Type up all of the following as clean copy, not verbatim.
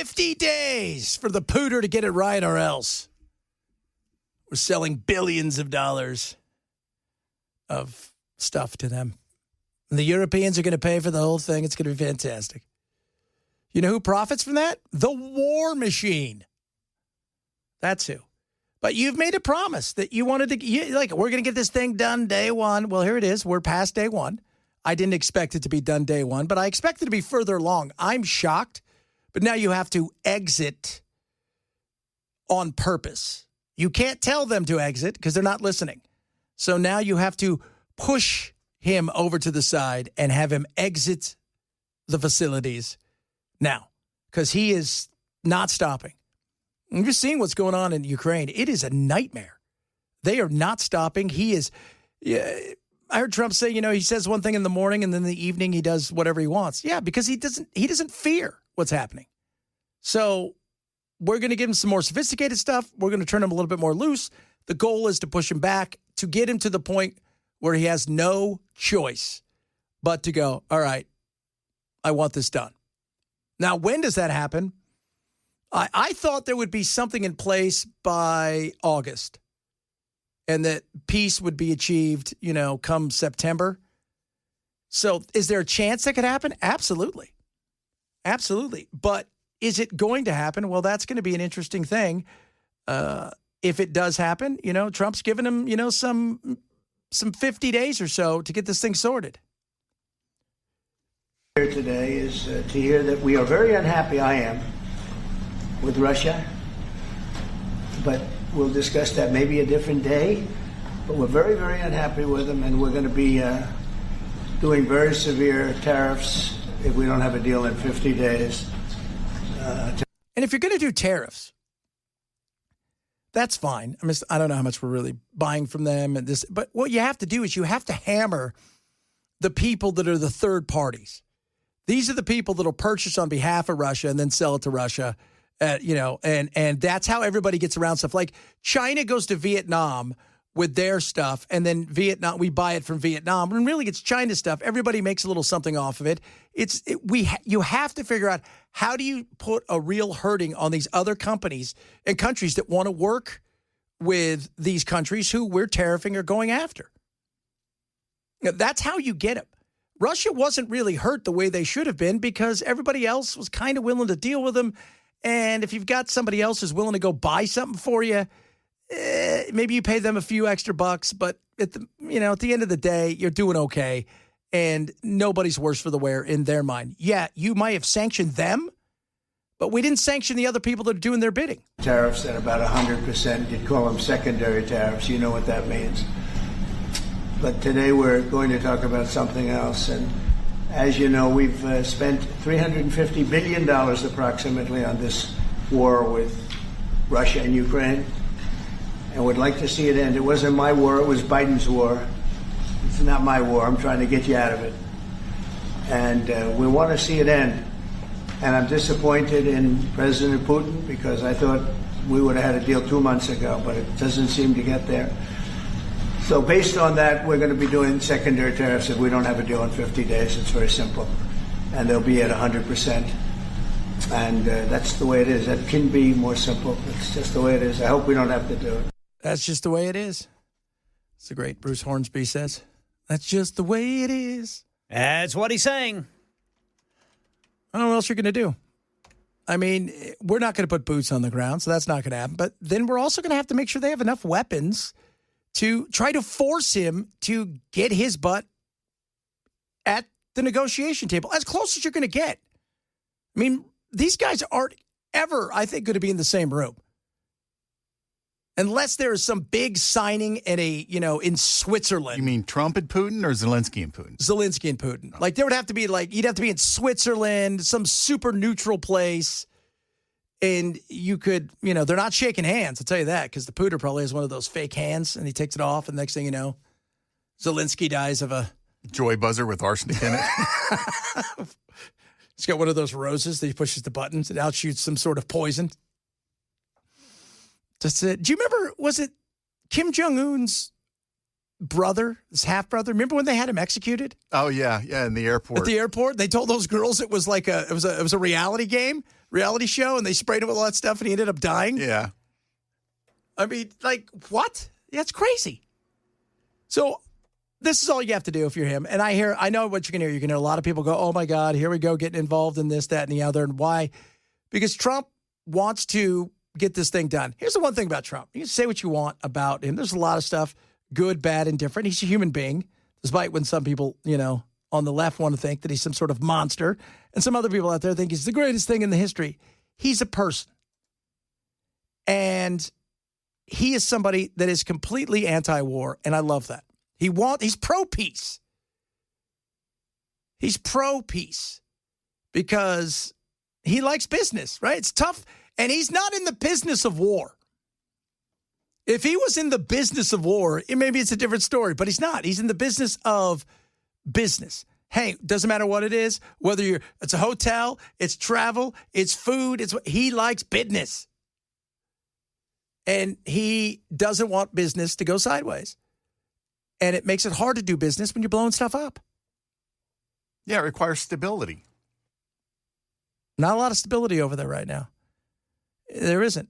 50 days for the pooter to get it right, or else we're selling billions of dollars of stuff to them. And the Europeans are going to pay for the whole thing. It's going to be fantastic. You know who profits from that? The war machine. That's who. But you've made a promise that you wanted to, we're going to get this thing done day one. Well, here it is. We're past day one. I didn't expect it to be done day one, but I expected it to be further along. I'm shocked, but now you have to exit on purpose. You can't tell them to exit because they're not listening. So now you have to push him over to the side and have him exit the facilities now because he is not stopping. I'm just seeing what's going on in Ukraine. It is a nightmare. They are not stopping. He is. I heard Trump say, he says one thing in the morning and then in the evening he does whatever he wants. Yeah, because he doesn't fear what's happening. So we're going to give him some more sophisticated stuff. We're going to turn him a little bit more loose. The goal is to push him back, to get him to the point where he has no choice but to go, all right, I want this done. Now, when does that happen? I thought there would be something in place by August and that peace would be achieved, come September. So is there a chance that could happen? Absolutely. Absolutely. But is it going to happen? Well, that's going to be an interesting thing. If it does happen, Trump's given him, some 50 days or so to get this thing sorted. Here today is to hear that we are very unhappy, I am, with Russia, but we'll discuss that maybe a different day. But we're very, very unhappy with them, and we're going to be doing very severe tariffs if we don't have a deal in 50 days. And if you're going to do tariffs, that's fine. I don't know how much we're really buying from them, but what you have to do is you have to hammer the people that are the third parties. These are the people that will purchase on behalf of Russia and then sell it to Russia. And that's how everybody gets around stuff. Like China goes to Vietnam with their stuff, and then we buy it from Vietnam. And really, it's China stuff. Everybody makes a little something off of it. You have to figure out how do you put a real hurting on these other companies and countries that want to work with these countries who we're tariffing or going after. That's how you get them. Russia wasn't really hurt the way they should have been because everybody else was kind of willing to deal with them. And if you've got somebody else who's willing to go buy something for you, maybe you pay them a few extra bucks, but at the end of the day, you're doing okay, and nobody's worse for the wear in their mind. Yeah, you might have sanctioned them, but we didn't sanction the other people that are doing their bidding. Tariffs at about 100%, you'd call them secondary tariffs. You know what that means. But today we're going to talk about something else, and as you know, we've spent $350 billion approximately on this war with Russia and Ukraine, and would like to see it end. It wasn't my war, it was Biden's war. It's not my war. I'm trying to get you out of it. And we want to see it end. And I'm disappointed in President Putin because I thought we would have had a deal 2 months ago, but it doesn't seem to get there. So based on that, we're going to be doing secondary tariffs if we don't have a deal in 50 days. It's very simple. And they'll be at 100%. And that's the way it is. That can be more simple. It's just the way it is. I hope we don't have to do it. That's just the way it is. It's the great Bruce Hornsby says. That's just the way it is. That's what he's saying. I don't know what else you're going to do. I mean, we're not going to put boots on the ground, so that's not going to happen. But then we're also going to have to make sure they have enough weapons to try to force him to get his butt at the negotiation table, as close as you're going to get. I mean, these guys aren't ever, I think, going to be in the same room. Unless there is some big signing at in Switzerland. You mean Trump and Putin or Zelensky and Putin? Zelensky and Putin. Like, there would have to be, you'd have to be in Switzerland, some super neutral place. And you could, they're not shaking hands, I'll tell you that, because the Putin probably has one of those fake hands, and he takes it off, and next thing you know, Zelensky dies of a joy buzzer with arsenic in it. He's got one of those roses that he pushes the buttons and outshoots some sort of poison. Just do you remember, was it Kim Jong-un's brother, his half-brother? Remember when they had him executed? Oh, yeah, in the airport. At the airport? They told those girls it was like it was a reality game. reality show and they sprayed him with all that stuff and he ended up dying? Yeah. I mean, like, what? That's crazy. So this is all you have to do if you're him. And I know what you're going to hear. You're going to hear a lot of people go, oh, my God, here we go, getting involved in this, that, and the other. And why? Because Trump wants to get this thing done. Here's the one thing about Trump. You can say what you want about him. There's a lot of stuff, good, bad, and different. He's a human being, despite when some people, on the left want to think that he's some sort of monster. And some other people out there think he's the greatest thing in the history. He's a person. And he is somebody that is completely anti-war, and I love that. He's pro-peace. He's pro-peace because he likes business, right? It's tough, and he's not in the business of war. If he was in the business of war, maybe it's a different story, but he's not. He's in the business of business. Hey, doesn't matter what it is, whether it's a hotel, it's travel, it's food, he likes business. And he doesn't want business to go sideways. And it makes it hard to do business when you're blowing stuff up. Yeah, it requires stability. Not a lot of stability over there right now. There isn't.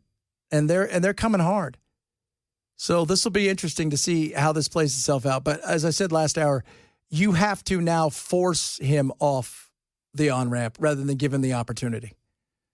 And they're coming hard. So this will be interesting to see how this plays itself out. But as I said last hour, you have to now force him off the on-ramp rather than give him the opportunity.